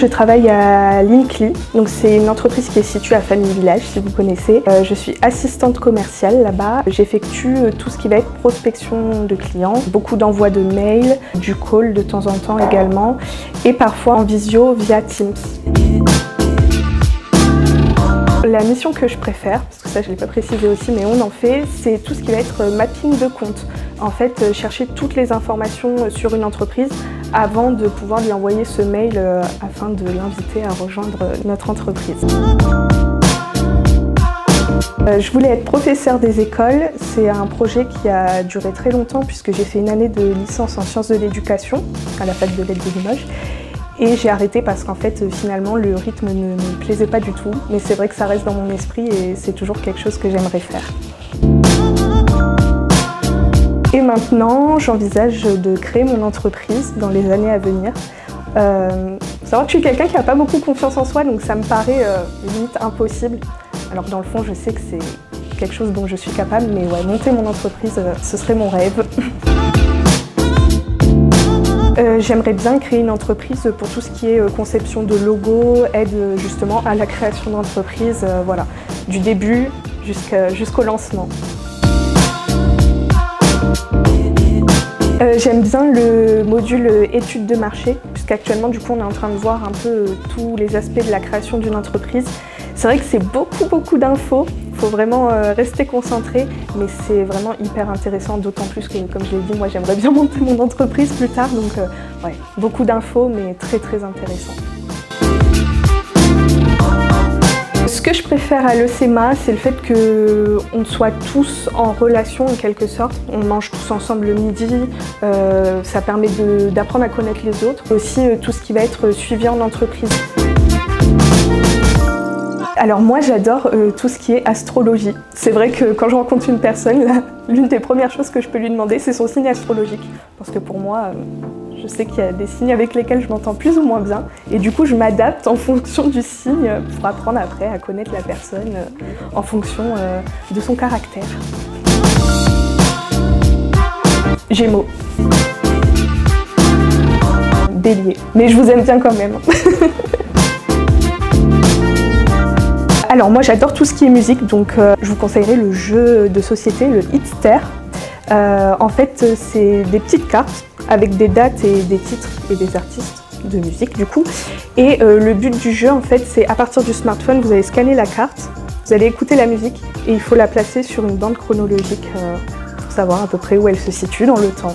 je travaille à Linkly, donc c'est une entreprise qui est située à Famille Village, si vous connaissez. Je suis assistante commerciale là-bas. J'effectue tout ce qui va être prospection de clients, beaucoup d'envois de mails, du call de temps en temps également, et parfois en visio via Teams. La mission que je préfère, parce que ça je ne l'ai pas précisé aussi, mais on en fait, c'est tout ce qui va être mapping de compte. En fait, chercher toutes les informations sur une entreprise avant de pouvoir lui envoyer ce mail afin de l'inviter à rejoindre notre entreprise. Je voulais être professeure des écoles. C'est un projet qui a duré très longtemps puisque j'ai fait une année de licence en sciences de l'éducation à la fac de l'Aide de Limoges. Et j'ai arrêté parce qu'en fait, finalement, le rythme ne me plaisait pas du tout. Mais c'est vrai que ça reste dans mon esprit et c'est toujours quelque chose que j'aimerais faire. Et maintenant, j'envisage de créer mon entreprise dans les années à venir. Faut savoir que je suis quelqu'un qui n'a pas beaucoup confiance en soi, donc ça me paraît limite impossible. Alors dans le fond, je sais que c'est quelque chose dont je suis capable, mais ouais, monter mon entreprise, ce serait mon rêve. J'aimerais bien créer une entreprise pour tout ce qui est conception de logo, aide justement à la création d'entreprise, voilà, du début jusqu'au lancement. J'aime bien le module études de marché, puisqu'actuellement du coup on est en train de voir un peu tous les aspects de la création d'une entreprise. C'est vrai que c'est beaucoup d'infos, il faut vraiment rester concentré, mais c'est vraiment hyper intéressant, d'autant plus que, comme je l'ai dit, moi j'aimerais bien monter mon entreprise plus tard, donc ouais, beaucoup d'infos, mais très intéressant. Ce que je préfère à l'ECMA, c'est le fait qu'on soit tous en relation en quelque sorte. On mange tous ensemble le midi, ça permet d'apprendre à connaître les autres. Aussi tout ce qui va être suivi en entreprise. Alors moi j'adore tout ce qui est astrologie. C'est vrai que quand je rencontre une personne, l'une des premières choses que je peux lui demander, c'est son signe astrologique. Parce que pour moi, je sais qu'il y a des signes avec lesquels je m'entends plus ou moins bien. Et du coup, je m'adapte en fonction du signe pour apprendre après à connaître la personne en fonction de son caractère. Gémeaux. Bélier. Mais je vous aime bien quand même. Alors moi j'adore tout ce qui est musique, donc je vous conseillerais le jeu de société, le Hitster. En fait c'est des petites cartes avec des dates et des titres et des artistes de musique du coup. Et le but du jeu en fait c'est à partir du smartphone vous allez scanner la carte, vous allez écouter la musique et il faut la placer sur une bande chronologique pour savoir à peu près où elle se situe dans le temps.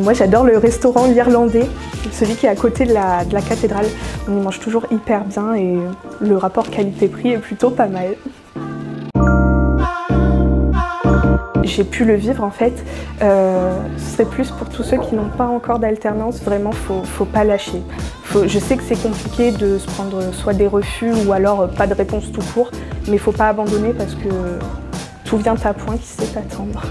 Moi j'adore le restaurant l'Irlandais, celui qui est à côté de la cathédrale. On y mange toujours hyper bien et le rapport qualité-prix est plutôt pas mal. J'ai pu le vivre en fait, ce serait plus pour tous ceux qui n'ont pas encore d'alternance, vraiment faut pas lâcher. Je sais que c'est compliqué de se prendre soit des refus ou alors pas de réponse tout court, mais faut pas abandonner parce que tout vient à point qui sait attendre.